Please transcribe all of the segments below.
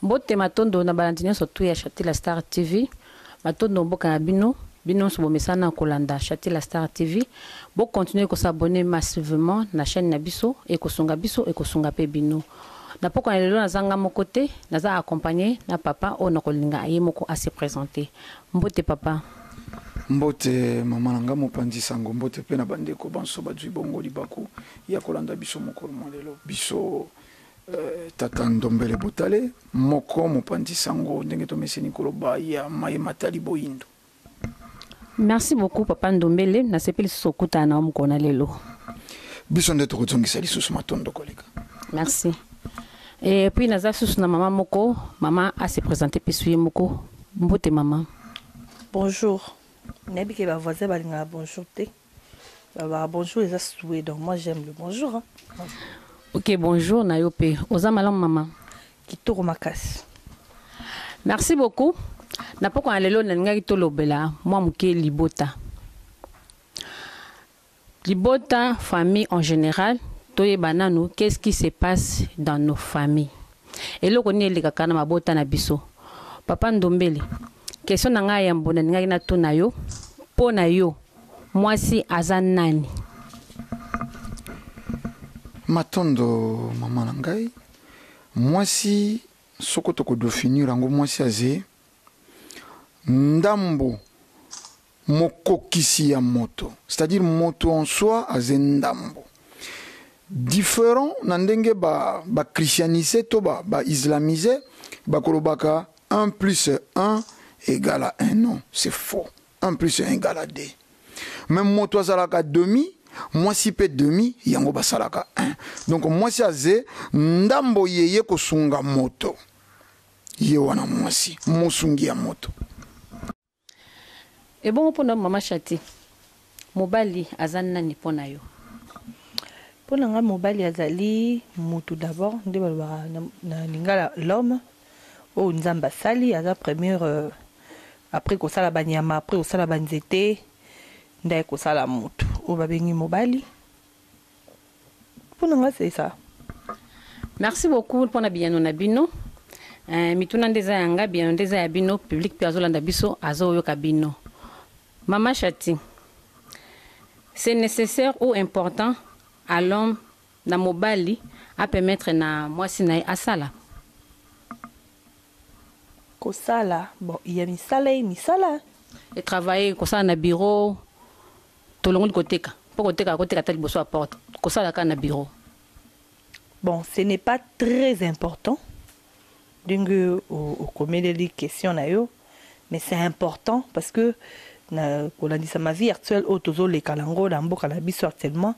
Mbote matondo na balandine surtout ya Chati la Star TV. Matondo mboka na bino. Bino so bomesana kolanda Chati la Star TV. Bo continuer ko s'abonner massivement na chaîne na biso et ko sunga biso et ko sunga pe bino. Na poko na lelo na zanga mo côté, na za accompagner na papa o na kolinga aye moko a se présenter. Mbote papa. Mbote mama nanga mopandi sango mbote pe na bandeko banso bazwi bongo libako ya kolanda biso mokolo lelo biso tata Ndombele Botale moko mopandi sango ndenge to meseni koloba ya maye matali boyindo. Merci beaucoup papa Ndombele na sepeli sokuta na mkona lelo. Biso ndeto kozongisa lisusu matondo koleka. Merci. Et puis naza susu na mama moko, mama a se présenter pesuye moko. Mbote mama. Bonjour. Nabi ke ba voisin balinga bonjour te. Bonjour les asoué donc moi j'aime le bonjour hein. OK, bonjour Nayope. Oza malam maman. Kitoko makasi. Merci beaucoup. Na poko na lelo na ngaki tolobela moi muke libota. Libota famille en général, toye bananu, qu'est-ce qui se passe dans nos familles? Et loko ni eleka kana mabota na biso. Papa Ndombele. Question na ngai ya mbona ngaki na tuna yo. Po na yo. Mwasi aza nani? Matondo mama na ngai. Mwasi soko toko définir ngo mwasi aze ndambo mokokisi ya moto, c'est-à-dire moto en soi aze ndambo. Différent na ndenge ba christianiser to ba islamiser ba kolobaka 1 plus 1 égale à 1. Non, c'est faux. 1 plus 1 égale à 2. Même moto azalaka demi, moi si pe demi, yango basalaka 1. Donc moi si aze ndambo yeye kosunga moto. Ye wana moi si mosungi ya moto. Et bon pour maman Chati. Mobali azana ni pona yo. Pona nga mobali azali mutu d'abord nde ba na lingala l'homme o nzamba sali aza première après ko sala banyama après ko sala banzete ndai ko sala mutu o babengi mobali. Pona nga c'est ça. Merci beaucoup pour na biano na bino. Mituna ndeza yanga biano ndeza ya bino public pe azolanda biso azo yo kabino. Maman Chati. C'est nécessaire ou important à l'homme na mobali à permettre na mwasi na asala. Kosala bon il y a misala et travailler kosala na bureau tolongo koteka po koteka tali boso porte kosala ka na bureau. Bon ce n'est pas très important dingue au comédie question na yo mais c'est important parce que na kolandisa ma vie actuelle autozo les kalango na mboka na biso actuellement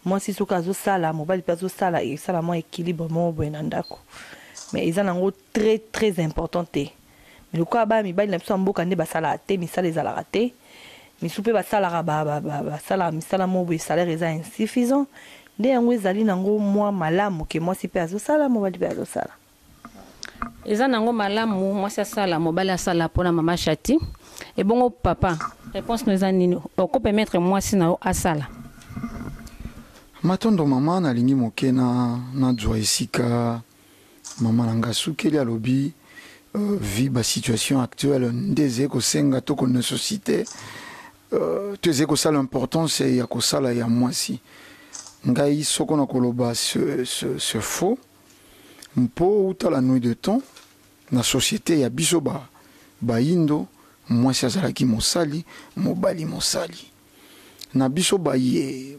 moi si soka zo sala mobali pa zo sala et sala mo équilibre mo bona ndako mais ils en ont très très importanté mais le quoi ba mi bali na biso mboka nde ba sala te mi sala ezala raté mi soupe ba sala ba sala mi sala mo bo salaire est insuffisant nde yango ezali nango moi malamu ke moi si pa zo sala mobali pa zo sala eza nango malamu moi si sala mobali asala pona mama Chati. Et bon papa, réponse nous a nini. Oko permettre moi si na asala. Matondo mama na lingi moke na dzwa esika mama nanga sukeli alobi vi ba situation actuelle ndeze ko senga to ko nécessité teze ko sala importance ya ko sala ya mwasi. Ngai soko na koloba ce faux. Mpo uta la nuit de temps na société ya biso ba indo mwasi azalaki mosali mobali mosali na biso baye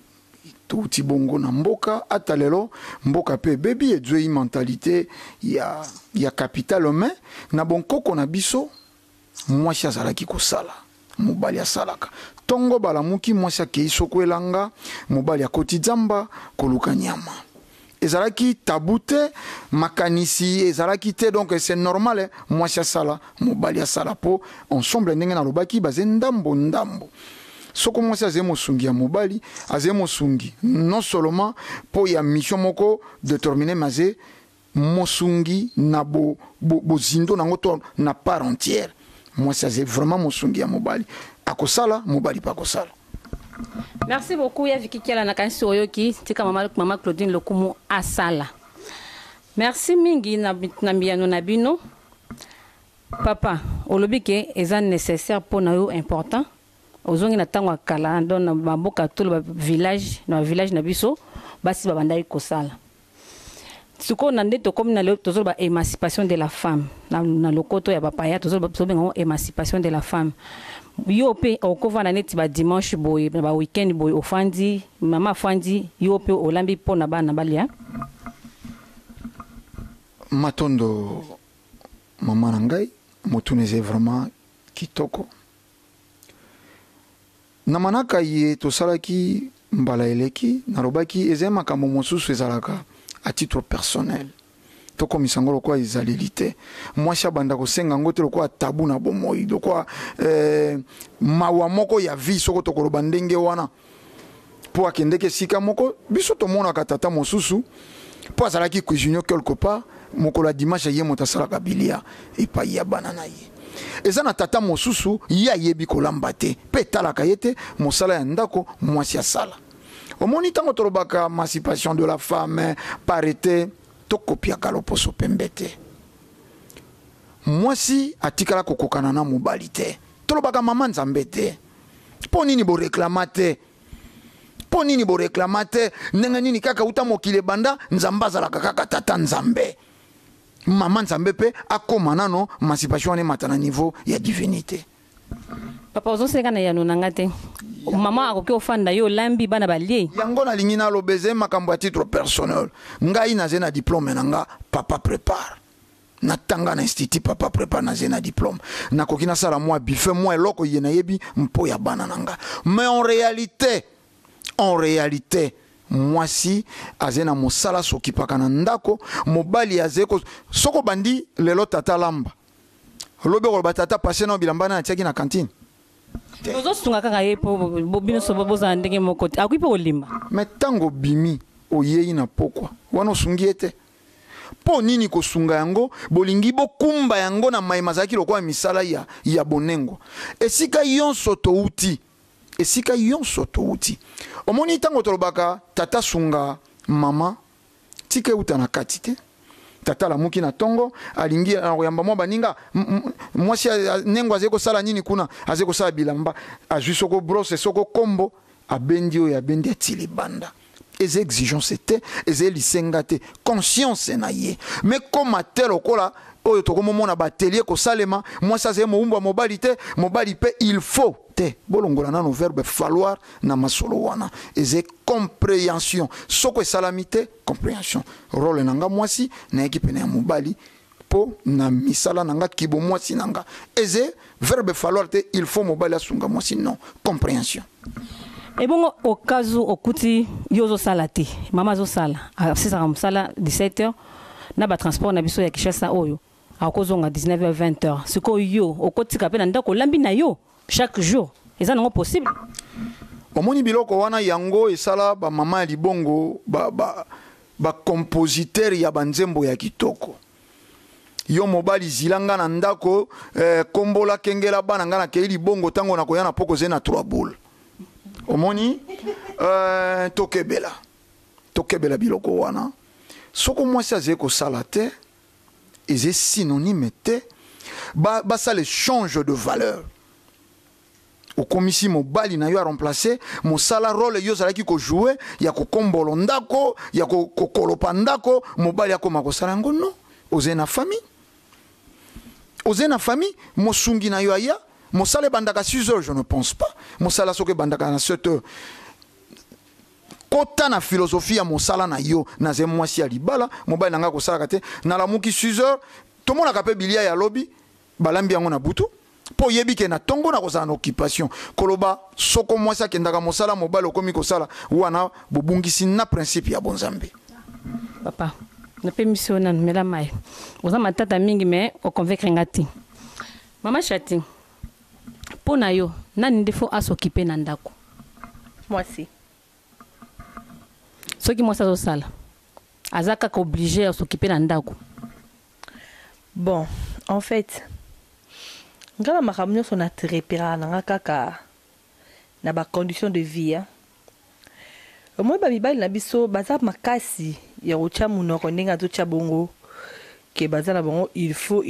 touti bongo na mboka atalelo mboka pe bebi ezoi mentalité ya capital humain na bonkoko na biso mwasi azalaki kosala mobali asalaka tongo balamuki mwasi akei soko elanga mobali akoti nzamba koluka nyama ezalaki tabute makanisi ezalaki te donc c'est normal moi ça sala mobali asala po ensemble ndenge na lobaki baze ndambo soko moi ça zemo sungi ya mobali azemo sungi non seulement po ya mission moko déterminer maze mosungi na bozindo nango to na part entière moi ça c'est vraiment mosungi ya mobali akosala mobali pa kosala. Merci beaucoup ya Viki Kiala na kansi oyoki tika mama Claudine Lokumu asala. Merci mingi na mbiano na bino. Papa, olobi ke eza nécessaire pour na yo important. Ozongi na tango kala ndo na maboka tout le village na biso basi babandai kosala. Suko na ndeto comme na tozo ba émancipation de la femme na lokoto ya papa ya tozo ba émancipation de la femme. Yo pe okova na neti ba dimanche boy ba weekend boy ofandi mama fandi yo pe olambi pona bana balia. Matondo mama nangai motuneze vraiment kitoko. Namanaka ye tosalaki mbala eleki narobaki ezema kamo mosusu ezalaka à titre personnel. Toko misangolo kwa izalilite. Moi shabanda ko senga ngote lokwa tabu na bomoi. Lokwa mawa moko ya vie soko tokolo bandenge wana. Po akendeke sika moko biso to mona katata mosusu. Po azalaki cuisiner quelque part moko la dimanche ye motasala kabilia et pa ya banana ye. Eza na tata mosusu ya yebi kolamba te. Pe talaka yete mosala ya ndako mwasi ya sala. Omoni tango tolobaka émancipation de la femme parité to kopia kaloposo pembete. Mwasi atikala kokokana na mobali te. Tolobaka mama nzambe te. Po nini bo reklamate? Po nini bo reklamate? Ndenge nini kaka uta mokile banda nzamba azalaka kaka tata nzambe. Mama nzambe pe akoma nano émancipation ne matana niveau ya divinité. Papa ozoseka na yano nangate. Mama akoki ofanda yo lambi bana balie. Yango na lingina lobeze makambo à titre personnel. Ngai na zena diplôme nanga papa prépare. Na tanga na institut papa prépare na zena diplôme. Na kokina sala moi bife moi loko yena yebi mpo ya bana nanga. Mais en réalité moi si azena mosala sokipaka na ndako mobali azeko soko bandi lelo tata lamba. Lobe ko batata passé na bilamba na tiaki na cantine. Ozosunga kaka ye po bobino so boza ndenge moko akui po limba. Mais tango bimi oyei na pokwa wana osungi ete po nini kosunga yango bolingi bokumba yango na maima zaki lokwa misala ya bonengo esika yonso to uti omoni tango tolobaka tata sunga mama tike uta na kati te tata la muki na tongo alingi yamba mwa baninga mwasi nengo azeko sala nini kuna azeko sala bilamba azwi soko brosse soko kombo abendi oyo abendi atili banda eze exigence te eze lisenga te conscience na ye mais comme tel okola oyo tokomomona batelier kosalema mwasi azeye moumba mobali te mobali pe il faut te bolongola nano verbe falloir na masolo wana eze compréhension soko esalami te compréhension rôle nanga mwasi na ekipe na ya mobali po na misala nanga kibo mwasi nanga eze verbe falloir te il faut mobali asunga mwasi non compréhension. Et bon, au cas où okuti yozo salate, mama zo sala, c'est ça sala 17h, na ba transport na biso ya Kishasa oyo, akozonga 19h 20h. Ce ko yo, okoti kape na ndako lambi na yo chaque jour. Et ça non possible. Omoni biloko wana yango esala ba mama ya libongo ba compositeur ya banzembo ya kitoko. Yo mobali zilanga na ndako kombola kengela bana ngana ke libongo tango na koyana poko zena 3 boules. Omoni tokebela biloko wana soko mwasi azeko sala te eze synonyme te ça le change de valeur okomisi mobali na yo a remplacer mosala rôle yo zalaki ko jouer ya ko kombolo ndako ya ko kolopa ndako mobali akoma ko sala ngo non oze na famille mosungi na yo aya Mosala bandaka 6 heures, je ne pense pas. Mosala soke bandaka na 7 heures. Kota na philosophie ya mosala na yo na ze mwasi ya libala, mobali nanga ko sala kate na la muki 6 heures, to mona kape bilia ya lobby, balambi yango na butu. Po yebi ke na tongo na kozala na occupation. Koloba soko mwasi akendaka mosala mobali okomi kosala wana bobungisi na principe ya bonzambe. Papa, na pe mission na mela mai. Oza matata mingi me o convaincre ngati. Mama Chati. Pona yo, nani ndefo asokipe na ndako? Mwasi. Soki mwasi azosala. Azaka ka obligé à s'occuper na ndako. Bon, en fait, ngala makamnyo so na trepera na kaka na ba condition de vie. Moi ba bibali na biso baza makasi ya rocha munoko ndenge azotia bongo ke bazala bongo il faut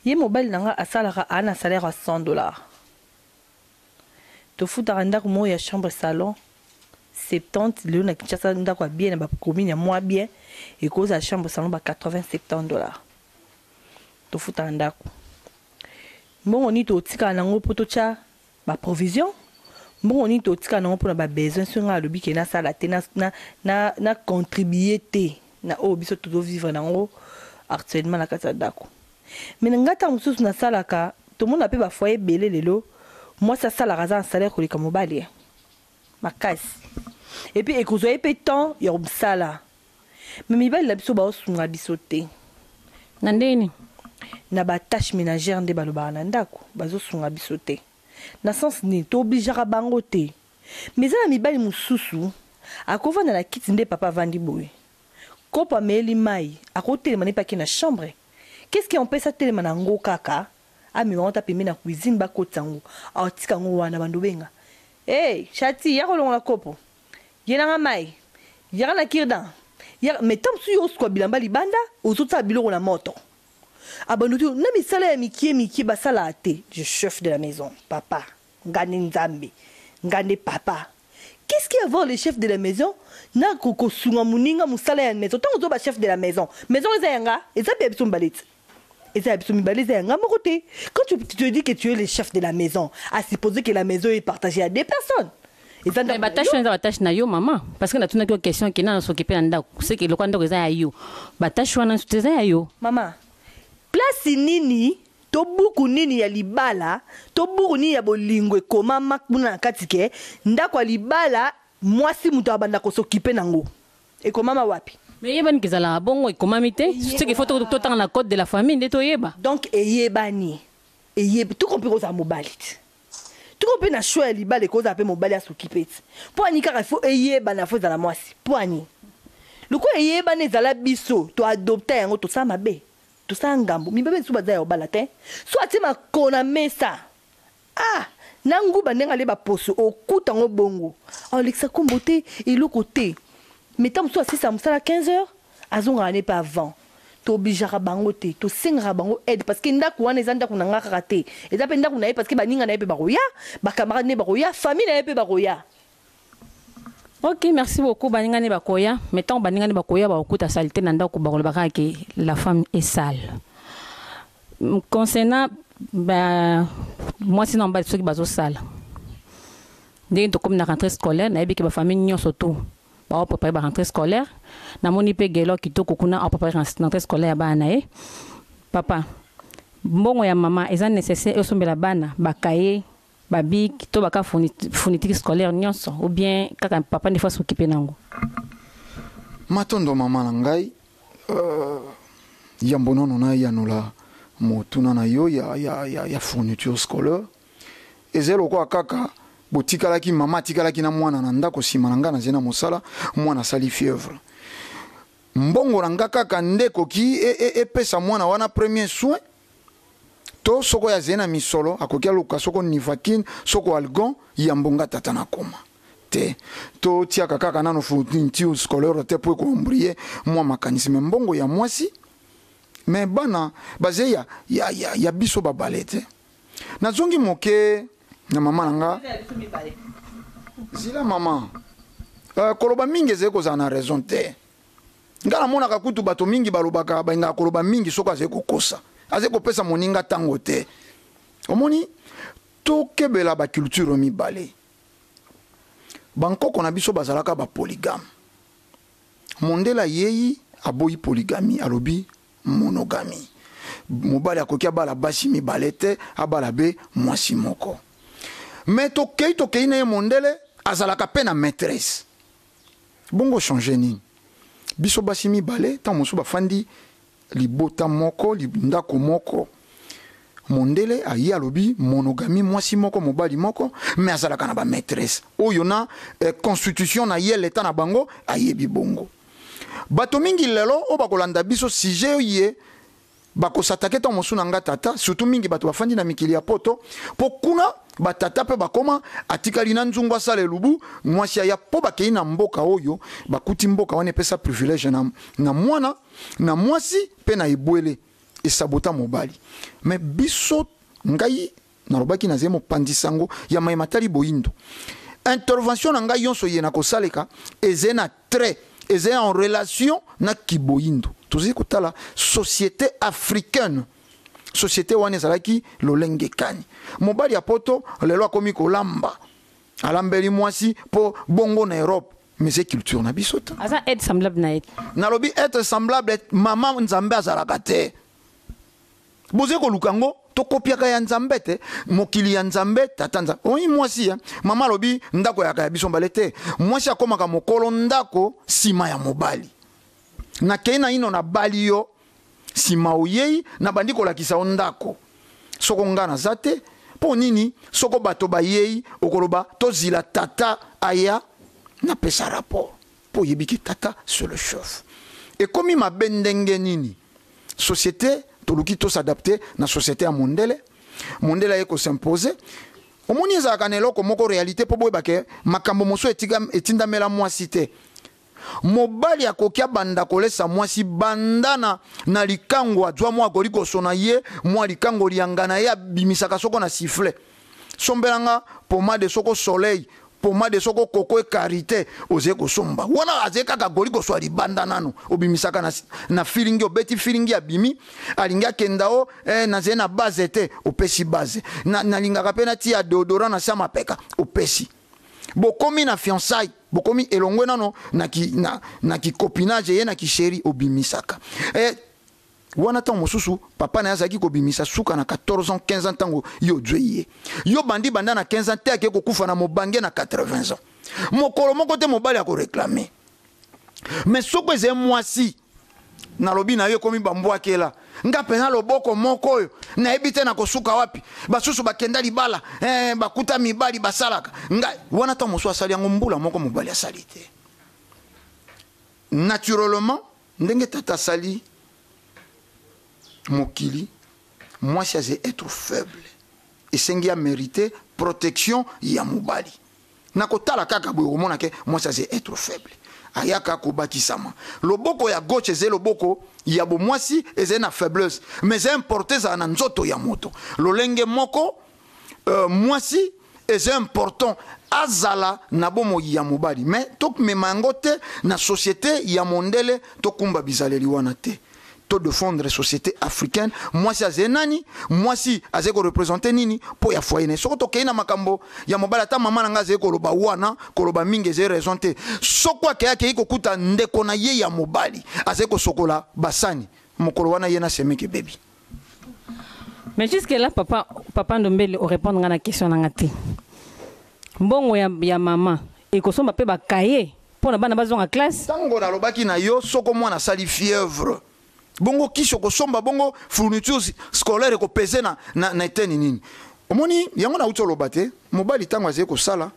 ye mobali nanga asalaka ana salaire à $100 tofutaka ndako moko ya chambre salon 70 lelo na Kinshasa ndako ya bien na bacommune ya mwa bien ekozala chambre salon ba $80-70 tofutaka ndako mbongo nini totikala nango mpo totya baprovision mbongo nini totikala nango mpona babesoin so nga alobi ke nasala te na contribue te na oyo biso tozovivre nango actuellement na kati ya ndako me na ngai ntango mosusu nasalaka tomona mpe bafoye ebele lelo mwasi asalaka aza na salaire koleka mobali makasi epuis ekozwa ye mpe temps ya komosala me mibali na biso baosunga biso te na ndeni na batâche ménagère nde balobaka na ndako bazosunga biso te na sens nini toobligeaka bango te me eza na mibali mosusu akovanda na kiti nde papa avandi boye kopo ameeli mai akotelema ne pake na chambre qu'est-ce qui empêche atelema na ngo kaka amimango ta pembe na cuisine bakotisa ngo aotika ngo wana bando benga hey chati ya kolongola kopo yenanga mai yaka na kirdan me tam su yo osikwa bilamba libanda ozotala biloko na moto abando tu na misala ya mikie basala te je chef de la maison papa ngane nzambe ngane papa qu'est-ce qui avoir le chef de la maison na kosunga muninga musala ya maison tango zo ba chef de la maison eza yanga eza pe biso mbaleti eza biso mibali eza yanga moko te quand tu te dis que tu es le chef de la maison à supposer que la maison est partagée à deux personnes. Mais batache na yo maman parce que na tuna ko question qui na s'occuper na ndako c'est que le kwanda ko eza ya yo batache wana eza ya yo maman place nini to buku nini ya libala to buku nini ya bolingo ekoma makuna na kati ke ndako ya libala mwasi muto abanda ko s'occuper nango ekoma wapi mais yebani kizala bongo ekoma mite c'est qu'il faut to tanga na code de la famille ndeto yeba donc eyebani tout compris aux amobalit tout compris na choix ya libala ko za pe mobali a s'occuper po ani kaka faut eyebana faut za la mwasi po ani luko eyebana ezala biso to adopter yango to sa mabe tout ça ngambo mibebe su baza ya obala te so atima kona mesa nangu bandenga le ba poso okuta ngo bongo Alexa kombote eloko te metam so asisa musala 15h azonga ne pas avant to obligera bango te to singera bango aide parce que ndako wana ezanda kuna ngaka te eza pe ndako na ye parce que baninga na ye pe baroya ba camarade ne baroya famille na ye pe baroya. Ok, merci beaucoup. Baninga ne bakoya. Mettons baninga ne bakoya ba okuta saleté na ndako ba kolobaka ke la femme est sale. Concernant moi sinon ba ceux qui bazo sale. Dès que comme na rentrée scolaire, na yebi ke ba famille nyonso tout. Ba préparer ba rentrée scolaire. Na moni pe gelo kitoko kuna a préparer rentrée scolaire ba na ye. Papa, mbongo ya mama eza nécessaire osombela bana ba cahier babi to baka fourniture scolaire nyonso ou bien kaka papa ne fois s'occuper nango matondo mama na ngai ya mbonono na ya nola motuna na yo ya fourniture scolaire ezelo kwa kaka botikalaki mama tikalaki na mwana na ndako sima na nga na zena mosala mwana sali fièvre mbongo na nga kaka ndeko ki epesa mwana wana premier soin to soko ya zena misolo akokia luka soko nivakin soko algon yambonga tata na koma te to tia kaka nano fourniture scolaire te pour combrier moi mécanisme mbongo ya mwasi mais bana bazé ya biso babalete na zongi moke na mama nanga zila mama koloba mingi zeko za na raison te ngala mona kakutu bato mingi balobaka bainga koloba mingi soko azeko kosa azeko pesa moninga tango te omoni to kebela ba culture mibale bankoko na biso bazalaka ba polygame mondela yeyi aboyi polygamie alobi monogamie mobali akoki abala basi mibale te abala be mwasi moko mais tokei na ye mondele azalaka pe na maîtresse bongo changer nini biso basi mibale ta mosu bafandi libota moko ndako moko mondele ayi alobi monogamie mwasi moko mobali moko mais azalaka na ba maîtresse oyo na constitution na ye leta na bango ayebi bongo bato mingi lelo o bakolanda biso sujet ye bakosatake to mosu nanga tata surtout mingi bato bafandi na mikili ya poto po kuna batata pe bakoma atikali na nzungu asala elubu mwasi ya po bakei na mboka oyo bakuti mboka wana epesa privilege na mwana na mwasi pe na ebwele esabota mobali mais biso ngai nalobaki naze mopandisango ya mayematali boyindo intervention na ngai yonso ye na kosaleka eze na trait eze en relation na kiboyindo tozi kotala société africaine société wana ezalaki lolenge kani mobali ya poto lelo akomi kolamba alambeli mwasi po bongo na Europe mais c'est culture na biso ta asa être semblable na être nalobi être semblable maman nzambe azalaka te boze kolukango tokopiaka ya nzambe te mokili ya nzambe tata nzambe oyi mwasi mama lobi ndako ya kaya biso mbale te mwasi akomaka mokolo ndako sima ya mobali na keina ino na bali yo sima oyei na bandi kolakisa ndako soko nga naza te mpo nini soko bato bayei okoloba tozila tata aya napesa rapport mpo oyebiki tata sur le chef ekomi mabe ndenge nini société toluki to s'adapter na société ya mondele mondele eko s'imposer omoni ezalaka na eloko moko réalité mpo boyebake makambo mosusu etindamela mwasi te mobali akoki abanda kolesa mwasi bandana na likango azwa mwa akoli kosona ye mwa likango lianga na ye abimisaka soko na sifflet sombelanga pomade soko soleil pomade soko koko ekarite oze kosomba wana aze kaka goli koswa libanda nano obimisaka na feeling obeti feeling ya bimi alingi akenda o naze na base te opesi base nalingaka pe na tia deodorant na sama peka opesi bokomi na fiançailles bokomi elongwe nano na ki copinage ye na ki chéri obimisaka wana tan mosusu papa na yazaki kobimisa suka na 14 ans 15 ans tango yo dweye yo bandi banda na 15 ans te ake kokufa na mobange na 80 ans mokolo moko te mobali ako réclamer mais soko eze mwasi na lobi na yo komi bambwakela nga pena loboko moko oyo na ebite na kosuka wapi basusu bakenda libala bakuta mibali basalaka nga wana tan mosusu asali yango mbula moko mobali asali te naturellement ndenge tata sali mokili mwasi aze être faible esengi a mérité protection ya mobali nakotala kaka boye komona ke mwasi aze être faible ayaka kobakisama loboko ya gauche eze loboko ya bomwasi eze na faiblesse mais importe ezala na nzoto ya moto lolenge moko mwasi eze important azala na bomoi ya mobali mais tokumema yango te na société ya mondele tokumba bizaleli wana te to défendre société africaine mwasi aze nani mwasi aze ko représenter nini po ya foyer ne soko to keina makambo ya mobala ta mama nanga aze ko loba wana ko loba mingi ze raison te soko ke yake iko kuta ndeko na ye ya mobali aze ko sokola basani mokolo wana ye na semeke baby. Mais jusque là papa Ndombele o répondre à la question nanga te mbongo ya mama e ko somba pe ba kaye pour na bana bazonga classe tango na lobaki na yo soko mwana sali fièvre bongo kisho kosomba bongo fourniture scolaire ko pese na eteni nini omoni yango na utoloba te mobali tango aze ko sala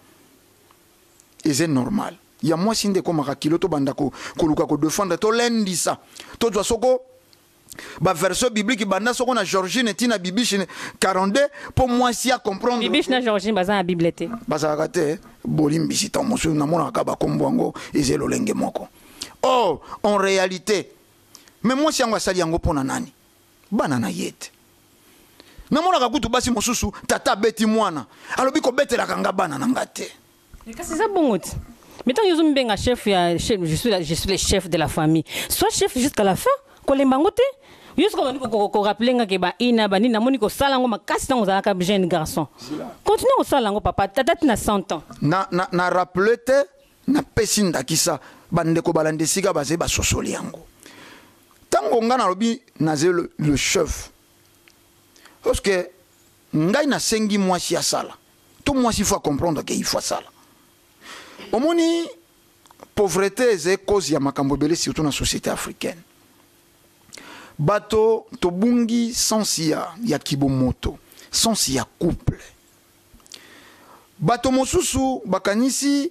eze normal ya mwasi nde komaka kilo to banda ko koluka ko défendre to lendisa to zwa soko ba version biblique banda soko na Georgine tina bibiche 42 pour mwasi a comprendre bibiche na Georgine baza na bibliothèque baza te bolimbi si ton mosu na mona ka ba kombwango eze lolenge moko oh en réalité mais moi si yango asali yango pona nani bana na yete namonaka kutu basi mosusu tata beti mwana alobi ko betela kanga bana na ngate kasi za bongoti mais tant yozo mbenga chef ya chef je suis le chef de la famille soit chef jusqu'à la fin ko lembango te jusqu'à ko rappeler nga ke ba ina ba nina moni ko sala ngo makasi tango za ka jeune garçon continue ko sala ngo papa tata tina 100 ans na rappeler te na pesinda kisa bande ko balande siga baze ba sosoli yango tango nga na lobi naze le chef parce que ngai na sengi mwasi ya sala tout mwasi faut comprendre que il faut sala omoni pauvreté c'est cause ya makambo belé surtout na société africaine bato tobungi sans ya kibomoto sans ya couple bato mosusu bakanisi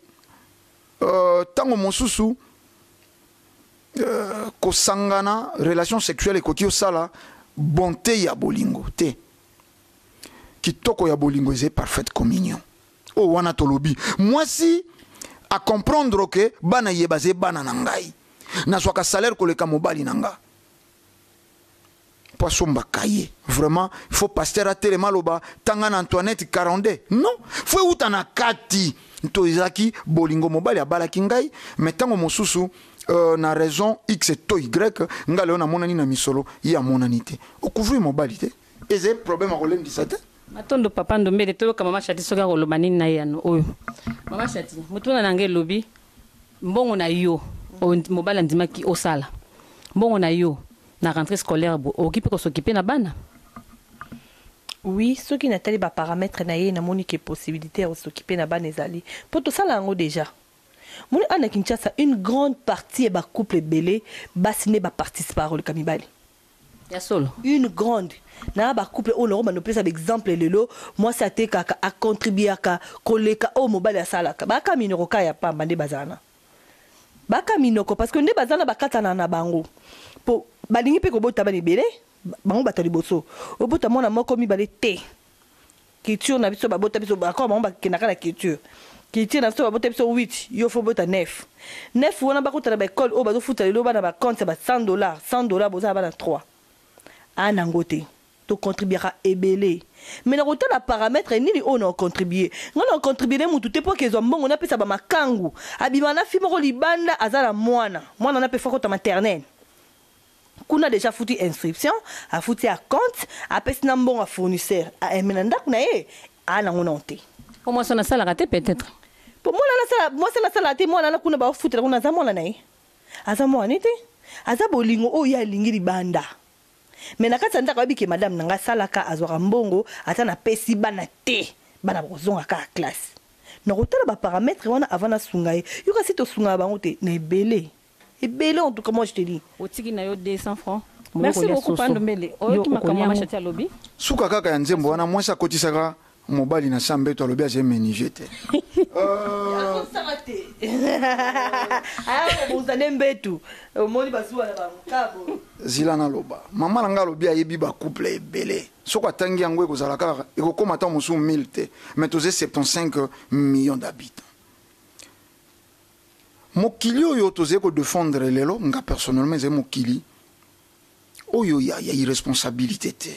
tango mosusu kosangana relation sexuelle ekoki osala bonté ya bolingo te kitoko ya bolingo eze parfaite communion o wana tolobi mwasi a comprendre que bana ye baze bana na ngai na swaka salaire koleka mobali na nga poisson kaye vraiment il faut pasteur a telema loba tanga na Antoinette 42 non faut uta na kati to izaki bolingo mobali abalaki ngai mais tango mosusu na raison x to y nga leo na monani na misolo ya monanité okuvri mobali te eze problème akolendisa te matondo papa ndombele toyoka mama Chati soka koloba nini na yano oyo mama Chati mutuna nange lobi mbongo na yo mobali andimaki osala mbongo na yo na rentrée scolaire okipe ko s'occuper na bana. Oui, ceux qui n'attendent pas paramètres na yé na monique possibilité de s'occuper na bana ezali pour tout ça là déjà mon ana Kinshasa une grande partie est ba couple belé basine ba participer au kamibali ya solo une grande na ba couple on leur mano pesa exemple lelo moi ça te ka a contribuer ka koleka o mobali asala ka ba kamino ka ya pamba nde bazana ba kamino ko parce que nde bazana ba katana na bango po balingi pe ko bota bani belé bango batali boso obota mona moko mi balé te culture na biso ba bota biso ba ko bango ba kenaka la culture culture na biso ba bota biso 8 yo fo bota 9 wana ba kota na ba école o ba zo futa lelo ba na ba compte ba $100 boza ba na 3 ana ngote to contribuera ebelé mais na kota na paramètre nini on a contribué ngana contribuer mutu te po kezo mbongo na pesa ba makangu abima na fimo ko libanda azala mwana na pe foko ta maternelle kuna déjà foutu inscription a foutu à compte a pesi na mbongo a fournisseur a emenanda kuna ye ana ngononte pour moi ça na sala raté peut-être pour moi ça na sala raté moi na kuna ba foutu kuna za mwana na ye aza mwana te aza bolingo o ya lingi libanda mais na kati ndaka biki madame nanga salaka azwaka mbongo ata na pesi bana te bana bozonga ka classe na kotala ba paramètres wana avant na sunga ye yoka sito sunga bango te na ebele ebele en tout cas moi je te dis otiki na yo 200 francs merci beaucoup Pandombele oyo kimaka mama Chati alobi suka kaka ya nzembo wana mwasi akotisaka mobali na sambe to alobi aze menige te zila na loba mama na nga alobi ayebi bacouple ebele soko atangi yango ekozala kaka ekokóma ata mosusu 1000 te mais toze 75 millions d'habitants mokili oyo tozali kodefendre lelo nga personnellement ezali mokili oyo ya irresponsabilité te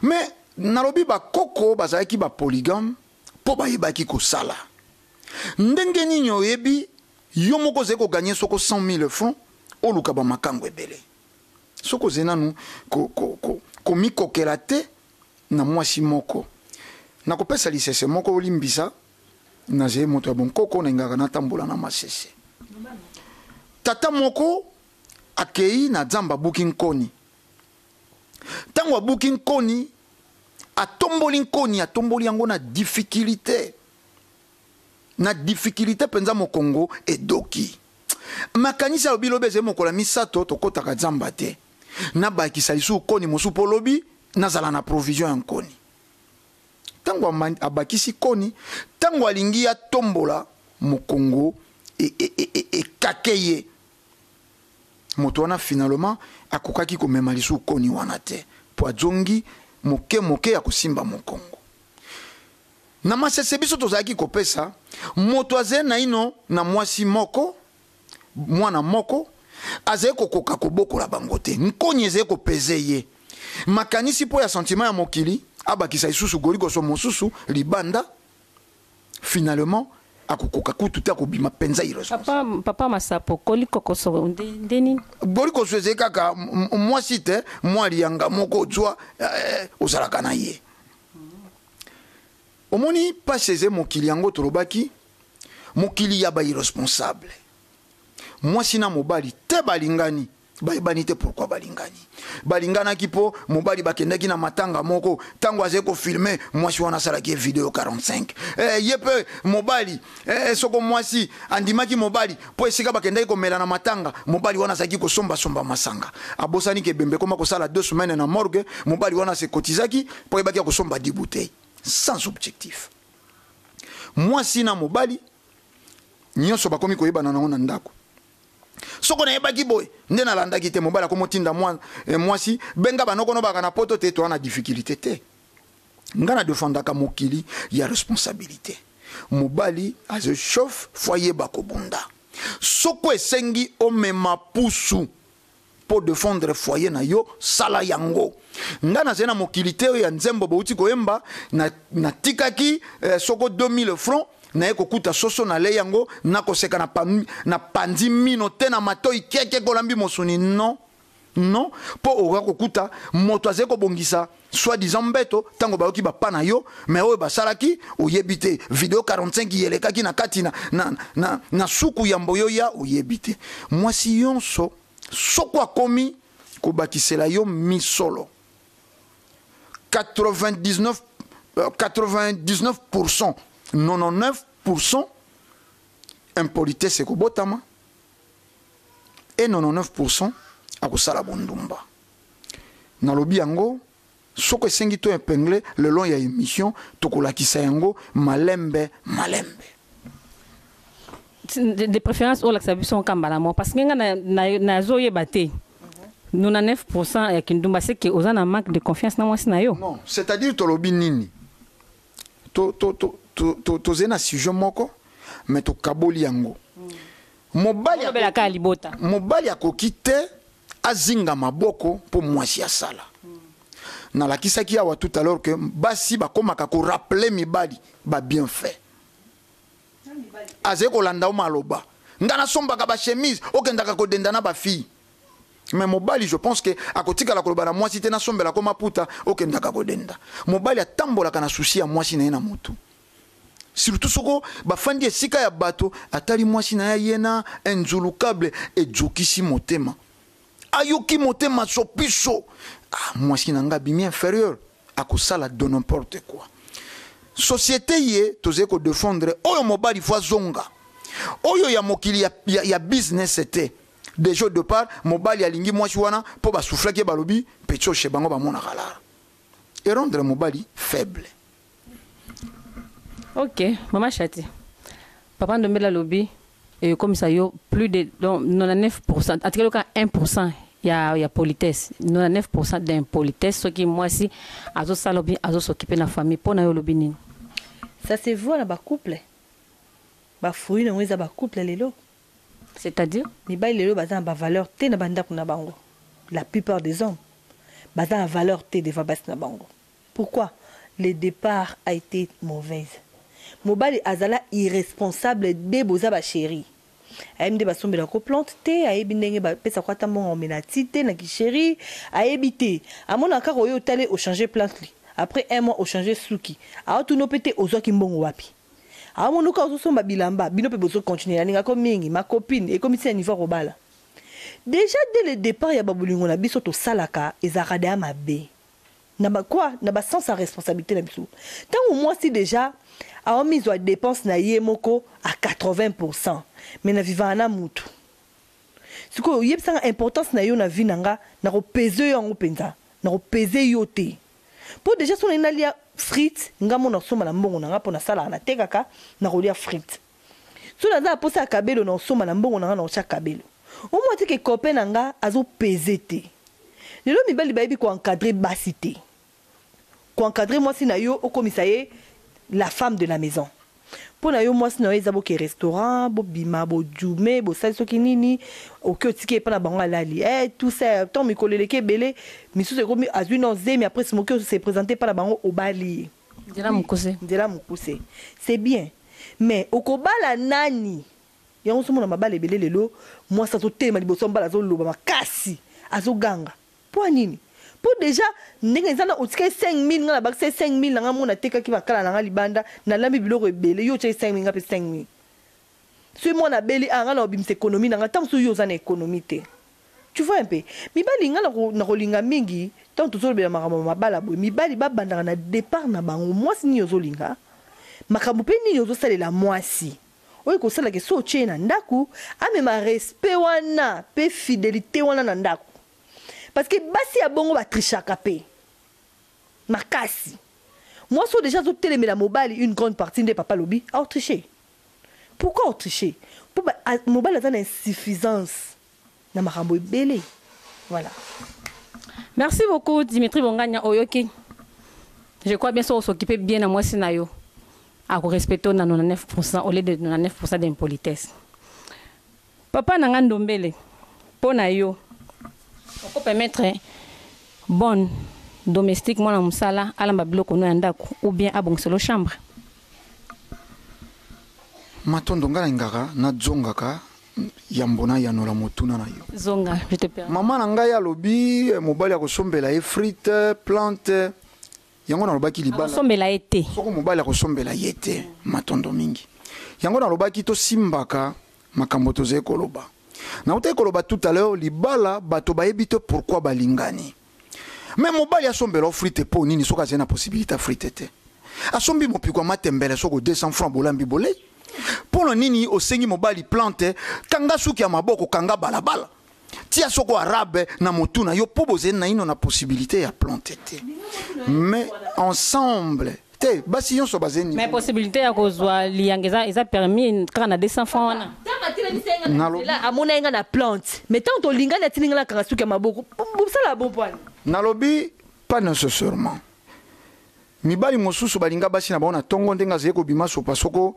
mais nalobi bakoko bazalaki bapolygame mpo bayebaki kosala ndenge nini oyebi yo moko ozali koganye soko 100 000 francs oluka bamakango ebele soko ozali nanu komikokela te na mwasi moko nakopesa lisese moko olimbisa nazali moto ya bonkoko nengaka natambola na masese tata moko akei na nzambe abuki nkoni ntango abuki nkoni atomboli nkoni atomboli yango na difficulté mpenza mokongo edoki makanisi alobi lobi ezali mokola misato tokotaka nzamba te nabakisa lisusu koni mosusu mpo lobi nazala na provision ya nkoni ntango abakisi koni ntango alingi atombola mokongo ekake ye moto wana finalement akokaki komema lisusu koni wana te po azongi moke ya kosimba mokongo na masese biso tozalaki kopesa moto azali na ino na mwasi moko mwana moko azali kokoka kobokola bango te nkoni ezali kopeze ye makanisi mpo ya sentiment ya mokili abakisa lisusu golikoso mosusu libanda finalement akokoka kutu te akobima mpenza irresponsable papa Masapo kolikokoso ndeni golikoso ezali kaka mwasi te mwa liyanga moko ozwa ozalaka na ye omoni pasi ezali mokili yango tolobaki mokili ya bairresponsable mwasi na mobali te balingani bayebani te pourquoi balinganaki mpo mobali bakendaki na matanga moko ntango azali kofilme mwasi wana asalaki video 45 ye mpe mobali soko mwasi andimaki mobali mpo esika bakendaki komela na matanga mobali wana azalaki kosombasomba masanga abosani kebembe koma kosala 2 semaines na morgue mobali wana asekotizaki mpo yebaki ya kosomba 10 bouteilles sans objectif mwasi na mobali nyonso bakomi koyebana nango na ndako soko na yebaki boy nde na landaki te mobali ko motinda mwasi benga banoko no baka na poto te to na difficulté te ngana defendaka mokili ya responsabilité mobali aze chauffe foyer bakobunda soko esengi omema pusu pour défendre foyer na yo sala yango ngana zena mokili te ya nzembo bouti koyemba na tikaki soko 2000 francs na ekokuta soso na le yango na koseka na pandi mino te na matoi keke kolambi mosuni non non po oka kokuta moto azeko bongisa soi-disant mbeto tango bayoki bapana yo mais oyo basalaki oyebi te video 45 yelekaki na kati na suku ya mboyo ya oyebi te mwasi yonso soko akomi kobakisela yo misolo 99% 99% impolitesse ekobotama et 99% akosala bondumba nalobi yango soko esengi to épinglé le long ya émission tokolakisa yango malembe de préférence au laksa biso kambala mo parce que nga na zoye baté 99% ya kindumba c'est que ozana manque de confiance na mwasi na yo non c'est-à-dire tolobi nini to zena sujet moko mais to kaboli yango mobali akoki te azinga maboko po mwasi asala na lakisaki awa tout à l'heure que basi bakomaka ko rappeler mibali ba bien fait azeko landa maloba ngana sombaka ba chemise okendaka ko dendana ba fille mais mobali je pense que akotika la koloba na mwasi te na sombela ko maputa okendaka ko denda mobali atambola kana souci ya mwasi na mutu surtout soko bafandi esika ya bato atali mwasi na yena enzulukable ejokisi motema ayoki motema sopiso mwasi na nga bimi inférieur akosala de n'importe quoi société ye toze ko défendre oyo mobali fois zonga oyo ya mokili ya business était déjà de part mobali alingi mwasi wana po ba soufflaki balobi pecho chez bango ba mona kala et rendre mobali faible. Ok, maman Chati. Papa Ndombela lobby et comme ça yo plus de 99%, en tout cas 1% il y a politesse. 99% d'impolitesse ce qui moi si azo salobi azo s'occuper na famille pour na yo lobby nini. Ça se voit là ba couple. Ba fruit na weza ba couple lelo. C'est-à-dire ni ba lelo bazan ba valeur te na banda kuna bango. La plupart des hommes bazan valeur te devant bas na bango. Pourquoi? Le départ a été mauvaise. Mobali azala irresponsable de boza ba chéri. Aimde ba sombe la ko plante te ayebi ndenge ba pesa kwa tambo omenati te na ki chéri ayebite. Amona ka royo tale au changer plante li. Après un mois au changer suki. A tout no pété aux ki mbongo wapi. Amona ka ozo somba bilamba bino pe bozo continuer ninga ko mingi ma copine et comme si un niveau robala. Déjà dès le départ ya babulingo na biso to salaka ezaka de amabe. Na ba quoi na ba sans sa responsabilité na biso. Tant moi si déjà a mis à dépense na yemoko à 80%. Mais na vivant na mutu. Ce que yeb sang importance na yo na vie nanga na ko peser yo penza, na ko peser yo te. Pour déjà son na lia frites, nga mona soma na mbongo nanga pona sala na tekaka na ko lia frites. So na za posa kabelo na soma na mbongo nanga na cha kabelo. Au moins que copain nanga azo peser te. Lelo mibali bayibi ko encadrer basité. Ko encadrer moi si na yo au commissariat la femme de la maison. Pour na yo moi si na yo ezabo ke restaurant, bo bima, bo djumé, bo salso kinini, o ke tike pa na bango alali. Tout ça, tant mi koleleke belé, mi sou se komi azui non zé, mais après se moke se présenter pa na bango au bali. Dela mukose. Dela mukose. C'est bien. Mais au kobala nani? Ya on se mona mabale belé lelo, moi ça to tema liboso mbala zo loba makasi, azo ganga. Pour nini? Pour déjà ndenge zana otike 5000 ngala bakse 5000 nga mona teka ki bakala nga libanda na lambi biloko ebele yo tche 5000 nga pe 5000 ce mona beli anga na obimse économie nga tant so yo zana économie te tu vois un peu mibali nga na kolinga mingi tant to zolobela makambo mabala boy mibali ba bandaka na départ na bango mwasi ni yozolinga makambo pe ni yozosalela mwasi oyo ko sala ke so tche na ndaku amema respect wana pe fidélité wana na ndaku. Parce que basi ya bongo ba trichaka pe. Makasi. Moi so déjà zotelé mais la mobile une grande partie de papa lobby a triché. Pourquoi tricher? Pour mobile a une insuffisance na makambo ebele. Voilà. Merci beaucoup Dimitri Bongania Oyoki. Je crois bien qu'on s'occupe bien de moi sinayo. À respecter 99% au lieu de 99% d'impolitesse. Papa nanga ndombele pona yo. On peut permettre bonne domestique mwana musala alamba biloko no yandako ou bien abongelo chambre. Matondo ngala ngaka na dzongaka yambona yanola motuna na yo. Zonga, je te permets. Maman na ngai alobi mobali akosombela ye frite, plante. Yango na lobaki libala. Akosombela ete. Soko mobali akosombela ye te matondo mingi. Yango na lobaki to simbaka makambo toze koloba. Na uta koloba tout à l'heure libala bato bayebi te pourquoi balingani. Mais mobali asombela frite po nini soka zena possibilité frite te. Asombi mopikwa matembele soko 200 francs bolambi bolé. Pour nini osengi mobali plante kanga suki ya maboko kanga balabala tia soko arabe na motuna yo poboze na ino na possibilité ya planter te mais ensemble te basi yon so bazeni mais possibilité ya kozwa liangeza eza permis kana na 200 francs wana là amona nga na plante mais tant to linga na tininga na kanga suki ya maboko bosala bon point nalobi pas nécessairement mibali mosusu balinga basi na baona tongo ndenga zeko bima sopa soko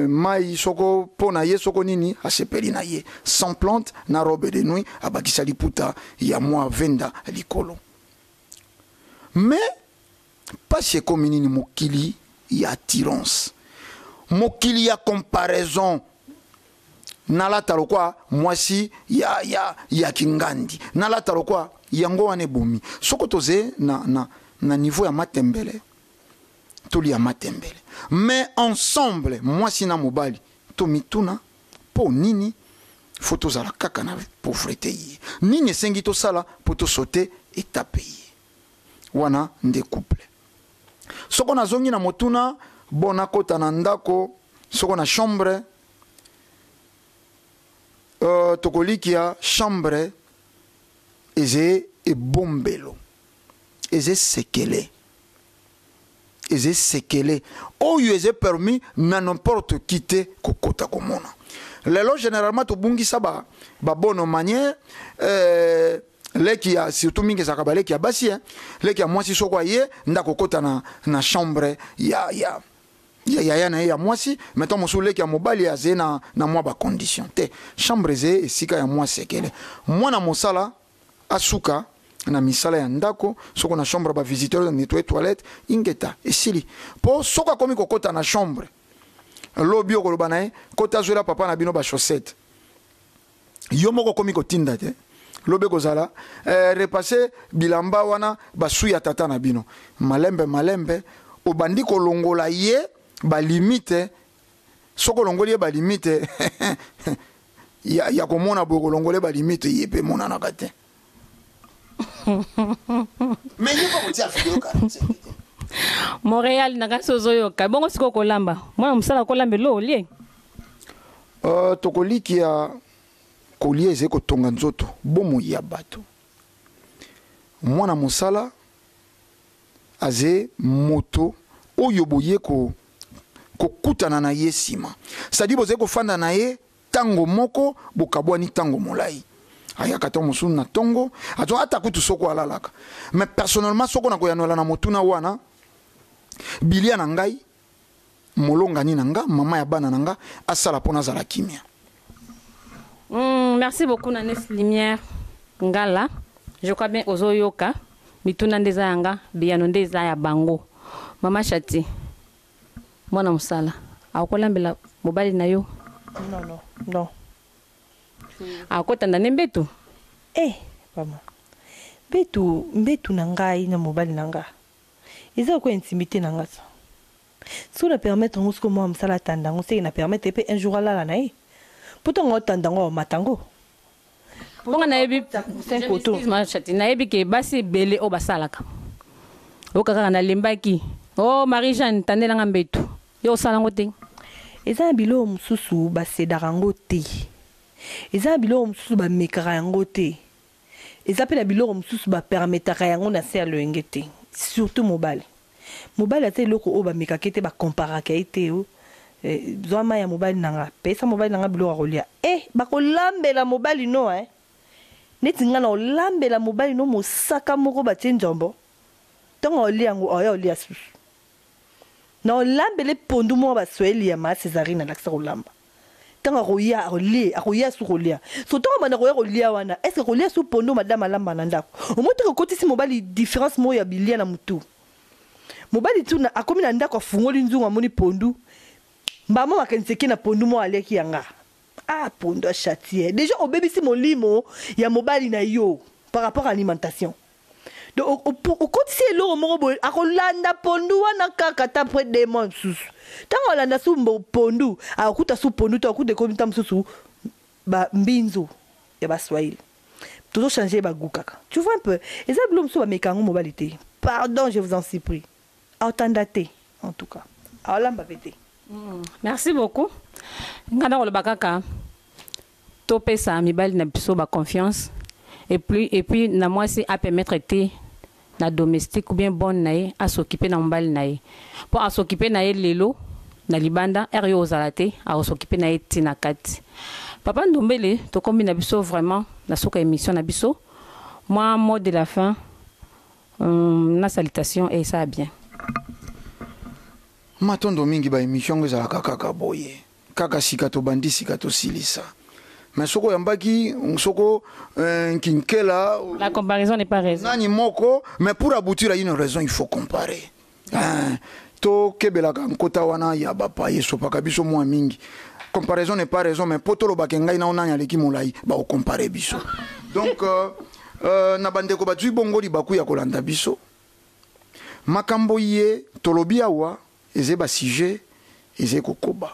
mai soko pona ye soko nini asepeli na ye sans plante na robe de nuit abakisa liputa ya mwa venda likolo mais pas chez comme nini mokili ya attirance mokili ya comparaison nalata lokwa mwasi ya kingandi nalata lokwa yango wane bomi soko toze na niveau ya matembele toli ya matembele mais ensemble moi sina mobali to mituna po nini photo za la kaka na pauvreté yi nini sengi to sala po to sauter étape yi wana nde couple soko na zongi na motuna bona kota na ndako soko na chambre tokolikia chambre eze e bombelo eze sekele oyo eze permis na n'importe qui te kokota komona lelo généralement tobungisa ba bonne manière leki ya surtout mingi ezaka baleki ya basi leki ya mwasi soko aye ndako kota na chambre ya na ye ya mwasi mettons mosusu leki ya mobali aze na mwa bacondition te chambre eze esika ya mwa sekele mwana mosala asuka na misala ya ndako soko na chambre ba visiteur na nettoyer toilette ingeta esili po soko akomi kokota na chambre lobi okoloba na ye kota zwela papa na bino ba chaussette yo moko komi kotinda te lobe kozala repasser bilamba wana basu ya tata na bino malembe obandi kolongola ye ba limite soko longoli ye ba limite ya komona bo kolongole ba limite ye pe mona na kate mais il faut dire vidéo 45 Montréal na sozoyo ka bongo siko kolamba mwana musala kolambe lo olie tokoliki ya kolie ze kotonga nzoto bomo ya bato mwana musala aze moto oyo boye kokutana na ye sima sadi boze kofanda na ye tango moko bokabwani tango molai ayaka to mosu na tongo ato ata kutu soko alalaka mais personnellement soko na koyanola na motuna wana bilia na ngai molonga ni nanga mama ya bana nanga asala pona zala kimia. Merci beaucoup Nanes Lumière ngala je crois bien ozoyoka mituna ndeza yanga biano ndeza ya bango mama Chati mwana musala akolambela mobali na yo non akotanda ne mbetu mama mbetu na ngai na mobali na nga eza ko intimité na nga ça so na permettre ngo sko mo msala tanda ngo se na permettre pe un jour ala na ye pourtant ngo tanda ngo matango bonga na yebi 5 auto ma Chati na yebi ke basi bele o basalaka o kaka na lembaki Marie Jeanne tandela nga mbetu yo sala ngo te eza bilo mususu basedaka ngo te eza biloko mosusu bamekaka yango te eza mpe na biloko mosusu bapermetaka yango na se ya loyenge te surtout mobali ata eloko oyo bamekaka te bakomparaka ye te zwa mai ya mobali nanga pesa mobali nanga biloko akolia bakolambela mobali no neti nga na olambela mobali no mosaka moko batie njombo ntongo olia yango oya olia susu na olambele pondu moko baswahili ya ma césarine alakisa kolamba ntango akolia su kolia so ntongo banda koya kolia wana estce kolia su pondu madame alamba na ndako omoti kokotisi mobali différence moko ya bilia na mutu mobali tu akomi na ndako afungoli nzungu amoni pondu mbamo makeniseki na pondu moko aliaki yanga pondu achatie déjà obebisi molimo ya mobali na yo par rapport à l'alimentation donc okotisi eloko moko boye akolanda pondu wana kaka ta près de mois mosusu ntango olanda su pondu akuta su pondu to akuta ekomi ta mosusu mbinzo ya baswahili tozochange bagu kaka tu vois un peu eza bilo mosusu bameka yango mobali te pardon je vous en supplie aotanda te en tout cas aolamba pe te. Merci beaucoup. Ngana koloba kaka topesa mibali na biso ba confiance et puis na moi c'est à permettre te na domestique ou bien bonne nae à s'occuper na mobali nae pour à s'occuper nae lelo na libanda erio ozalate à s'occuper nae tina kati papa Ndombele to kombi na biso vraiment na soka émission na biso moi mot de la fin na salutation et ça bien. Matondo mingi ba émission ezalaka kaka boye kaka sika to bandi sika to silisa mais soko yambaki soko kinkela la comparaison n'est pas raison nani moko mais pour aboutir à une raison il faut comparer to kebela nkota wana ya bapa yeso paka biso mwa mingi comparaison n'est pas raison mais potolo bakenga ina onanya leki molai ba o comparer biso donc na bandeko batui bongo libaku ya kolanda biso makambo ye tolobi awa eze ba sujet eze kokoba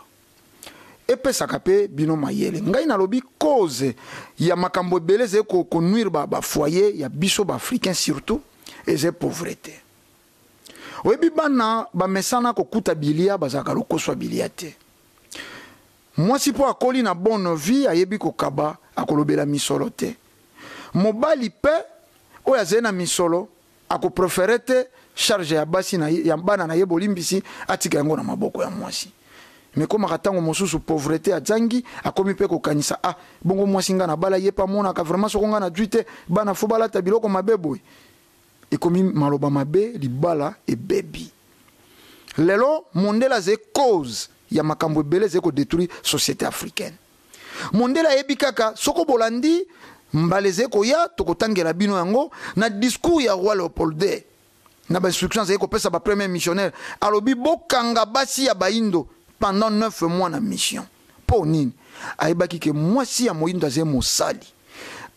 epesaka pe bino mayele ngai nalobi cause ya makambo ebele eze konuire ba foyer ya biso ba africain surtout eze pauvreté oyebi bana bamesana kokuta bilia bazalaka lokoswa bilia te mwasi mpo akoli na bonne vie ayebi kokaba akolobela misolo te mobali pe oyo azali na misolo akoprefere te charge ya basi ya bana na ye bolimbisi atika yango na maboko ya mwasi mais comme katango mosusu pauvreté azangi akomi pe kokanisa bongo mwasi nga na bala ye pa mona ka vraiment soko nga na juite bana fo balata biloko mabebo ekomi maloba mabe libala e bebi lelo mondela ze cause ya makambo ebele ze ko détruire société africaine mondela yebi kaka soko bolandi mbaleze ko ya tokotangela bino yango na discours ya roi Léopold II na ba instructions ze ko pesa ba premier missionnaire alobi bokanga basi ya baindo pendant 9 mois na mission pour nini ayebaki ke mwasi ya moyindo aze mosali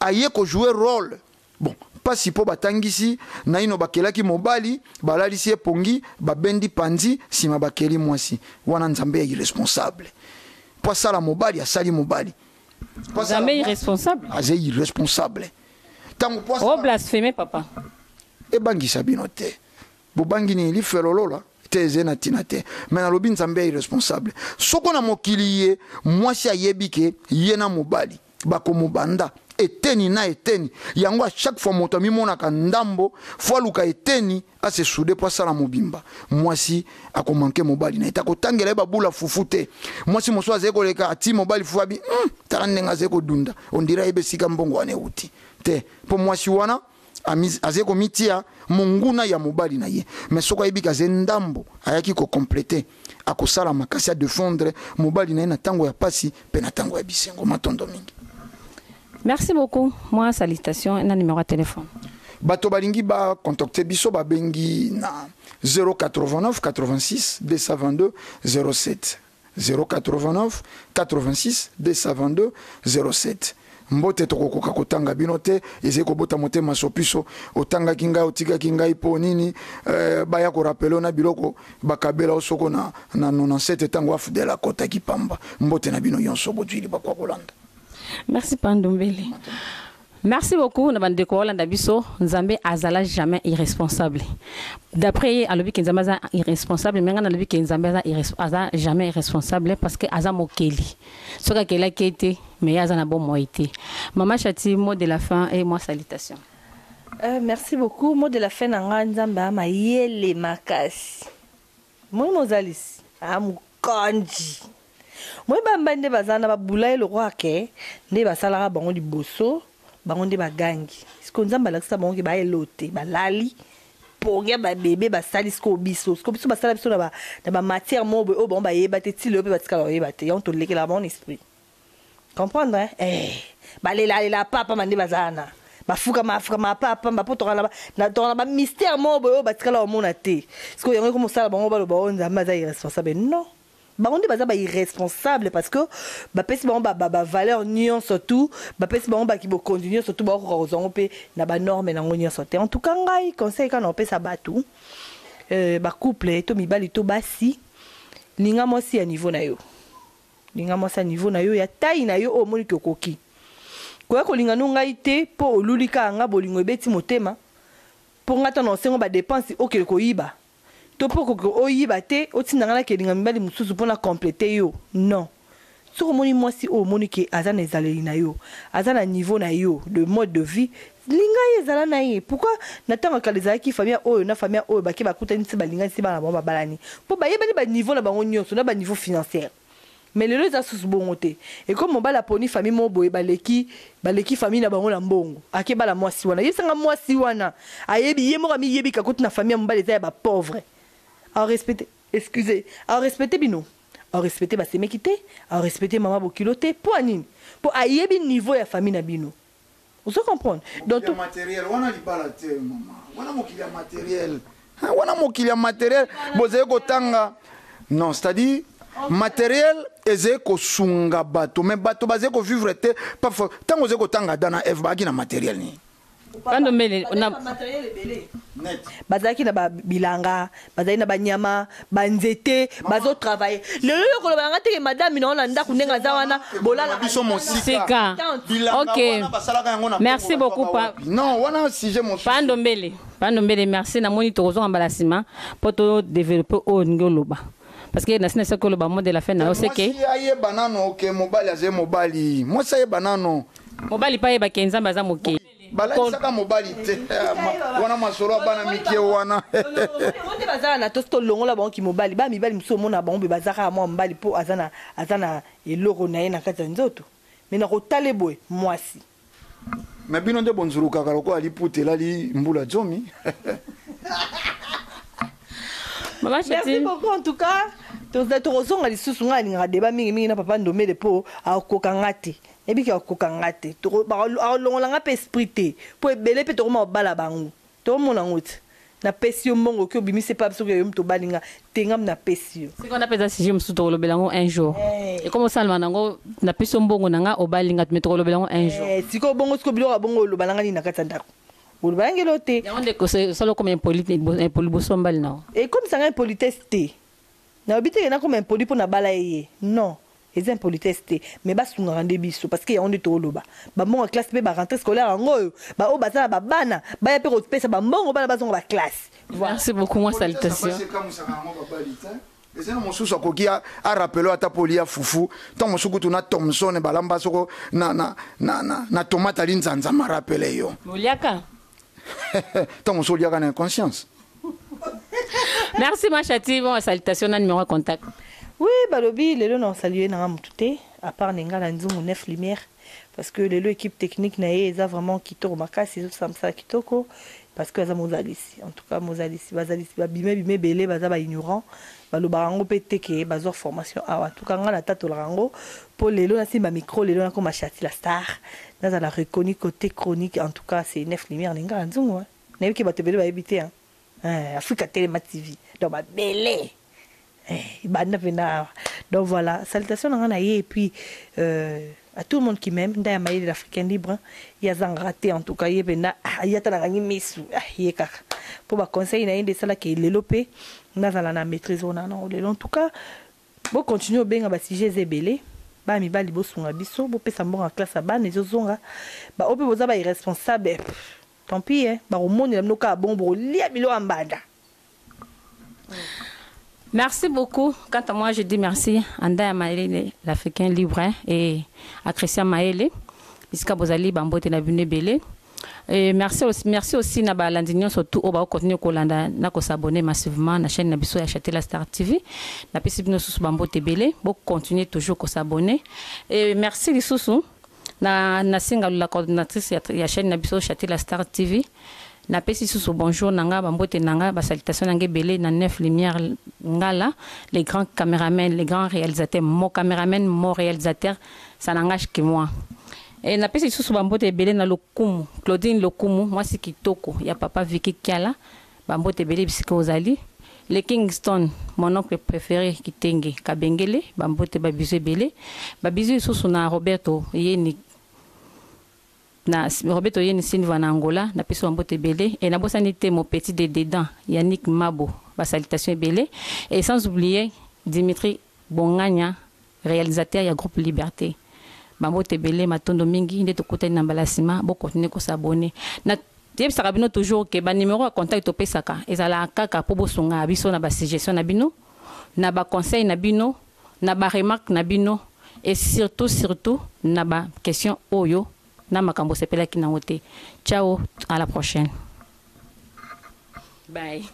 aye ko jouer rôle bon pasi po batangisi na ino bakelaki mobali balalisi epongi babendi panzi sima bakeli mwasi wana nzambe ya irresponsable po sala mobali asali mobali nzambe irresponsable aze irresponsable tango po o blasphémer papa ebangisa bino te bobangi ni lifelolola te eze na tina te mais nalobi nzambe ya irresponsable soko na mokili ye mwasi ayebi ke ye na mobali bakomobanda eteni na eteni yango a chaque fois moto mimonaka ndambo fois luka eteni ase soude po sala mobimba mwasi akomanke mobali na etako tangela babula fufu te mwasi moso azeko koleka ati mobali fufu abi tala ndenga azeko dunda on dirait ebe sika mbongo wane uti te po mwasi wana azeko mitia monguna ya mobali na ye mais soko ayebika ze ndambo ayaki ko compléter akosala makasi a défendre mobali na ye na tango ya pasi pe na tango ya bisengo matondo mingi. Merci beaucoup. Moi, salutation et un numéro de téléphone. Bato balingi ba contacter biso ba bengi na 089 86 222 07 089 86 222 07 mbote tokokoka kotanga bino te eze kobota motema sopiso otanga kinga otika kinga ipo nini baya ko rappeler na biloko bakabela osoko na 97 tango afudela kota kipamba mbote na bino yonso bodwili bakwa kolanda. Merci Pandombele. Merci beaucoup na bandeko Holanda biso nzambe azala jamais irresponsable. D'après alobi ke nzambe aza irresponsable mais ngana alobi ke nzambe aza jamais irresponsable parce que aza mokeli. Soka kela kete mais aza na bon moité. Maman Chati, mot de la fin et moi salutation. Merci beaucoup. Mot de la fin na nzambe ama yele makasi. Moi mozalis amukanji. Moi bamba nde bazana babula le roi ke nde basalaka bango liboso bango nde bagangi siko nzambe alakisa bango ke baelote balali pongia babebe basali siko biso basala biso na bamatière mo boye oyo bango bayeba te ti leo mpe batikala bayeba te yango tolekela bango na esprit comprendre balelalela papa mande bazana bafukama papa bapotoka na bamystère mo boye oyo batikala omona te siko yango eko mosala bango baloba oyo nzambe aza irresponsable non bango nde baza bairresponsable parce que bapesi bango bavaleur nyonso tout bapesi bango bakibokondi nyonso tout bakokoka kozwango mpe na banorme nango nyonso te en tout cas ngai conseil kana opesa bato bacouple to mibali to basi linga mwasi ya niveau na yo linga mwasi ya niveau na yo ya taille na yo oyo omoni ke okoki koya kolinga no ngai te mpo olulika nga bolingo ebeti motema mpo nga ta na osengo badepense okele koyiba to mpo oyiba te otinda nga na kelinga mibali mosusu mpona complete yo non soki omoni mwasi oyo omoni ke aza na ezaleli na yo aza na niveau na yo de mode de vie linga ye ezala na ye pourquoi na ntango kala ezalaki famille oyo na famille oyo bake bakutani ti balingani ti bana bango babalani mpo bayebani baniveau na bango nyonso na baniveau financière mais lelo eza susu bongo te et comme mobali aponi famille mo boye baleki famille na bango na mbongo ake bala mwasi wana yebisanga mwasi wana ayebi ye moko amiyebi kakuti na famille ya mobali eza ya bapauvre a respecter excusez a respecter bino a respecter basemeki te a respecter mama bokilo te po anini po ayebi niveau ya famille na bino vous comprenez donc tout matériel wana libala te mama wana mokili ya matériel wana mokili ya matériel bozeye kotanga non c'est-à-dire matériel eze kosunga bato mais bato bazeye kovivre te parfois ntango ozeye kotanga dana eve baaki na matériel ni Pando mele na matériel ebele bazaki na bilanga bazali na banyama banzete bazo travailler lelo ko lobanga te madame na onda kunenga za wana bolala biso mosika. OK, merci beaucoup non wana sujet mon Pando mele merci na moni tozo ngambala sima poto développer o ngoloba parce que na sinese ko loba mode de la fin na oseke aye banano OK mobali aze mobali moi ça ye banano mobali pa ye ba kenza baza moke balakisaka mobali te wana masolo bana mikie wana onde bazala na tosto longola bango ki mobali ba mibali muso mona bango be bazaka mwa mobali po azana eloko na ye na kati ya nzoto mais na kotale boye mwasi mais bino nde bonzuluka kaloko ali putela li mbula zomi merci beaucoup en tout cas tozonga lisusu nga alingaka deba mingi na papa Ndomele po akokanga te ebiki akokanga te alongolanga mpe esprit te po ebele mpe tokoma obala bango tokomona ngo te na pesi yo mbongo oki obimisi pa biso yo mto balinga tengam na pesi yo siko na pesa sije mosusu tokolobela ngo un jour et comme osalema nango na pesi yo mbongo nanga obalinga me tokolobela ngo un jour siko bongo siko biloko bongo olobalanga nini na kati ya ndako olobalangelo te yango nde solo comme impoli bosombali nao et comme sanga impolitesse te na obite na comme impoli mpo na bala ye non les impolitesse te mais basungaka nde biso parce que yango nde toloba bambongo classe mpe barentrée scolaire yango oyo baoyo baza na babana baya mpe kopesa bambongo bana bazonga baclasse. Merci beaucoup moi salutation ezana mosusu akoki arapelo ata poli ya fufu ntango mosusu kutu na Thomson balamba soko na tomate ali nzanza marapele yo moliaka ntango mosusu oliaka na inconscience. Merci Machati, bon salutation na numéro de contact. Oui, balobi lelo na saluer na mututé à part nenga la nzungu 9 lumière parce que lelo équipe technique na eza vraiment kitoko makasi zo samsa kitoko parce que za mozalisi en tout cas mozalisi bazalisi ba bime belé baza ba ignorant baloba rango péteke bazor formation en tout cas ngala tato rango pour lelo na simba micro lelo na ko Machati la star dans la reconnu côté chronique en tout cas c'est 9 lumière nenga la nzungu na yiki batebele ba habiter Africa Téléma TV donc ba belé donc voilà salutations et puis à tout le monde qui m'aime dans la l'Africain libre il y a un raté en tout cas il y a ta gagné misu pour ba conseil na inde sala ke lelopé na zala na maîtrise on en tout cas bon continuer benga ba sujet zebelé ba mi bali bo sunga biso bo pesa mbonga classe ba ne zozonga ba ope boza ba irresponsable tant pis ba au monde no ka bombo lia bilo ambanda. Merci beaucoup. Quant à moi, je dis merci à Ndaya Maele, l'Africain libre, et à Christian Maele, puisque vous allez bambote na bune belé. Et merci aussi na balandinyo surtout au ba continuer kolanda na ko s'abonner massivement na chaîne Nabiso ya Chatela Star TV. Na pesi bino sous bambote belé, bo continuer toujours ko s'abonner. Et merci les sous na singa la coordinatrice ya chaîne na biso Château la Star TV. Na pesi sous bonjour nanga bambote nanga ba salutation nanga belé na 9 lumières ngala les grands caméramans les grands réalisateurs mon caméraman mon réalisateur ça n'engage que moi et na pesi sous bambote belé na lokumu Claudine Lokumu moi c'est kitoko ya papa Vicky Kiala bambote belé bisika ozali les Kingston mon oncle préféré Kitenge Kabengele bambote ba bizu belé ba bizu sous na Roberto Yeni na Roberto Yeni Silva na Angola na peso mbote belé et na bosani te mon petit de dedans Yannick Mabo ba salutation belé et sans oublier Dimitri Bonganya réalisateur ya groupe Liberté bambote belé matondo mingi nde tokota na balasima bo continuer ko s'abonner na teb sarabino toujours que ba numéro à contact to pesaka ezala kaka po bosunga biso na ba suggestion na bino na ba conseil na bino na ba remarque na bino et surtout na ba question oyo na makambo sepela kina wote. Ciao, à la prochaine. Bye.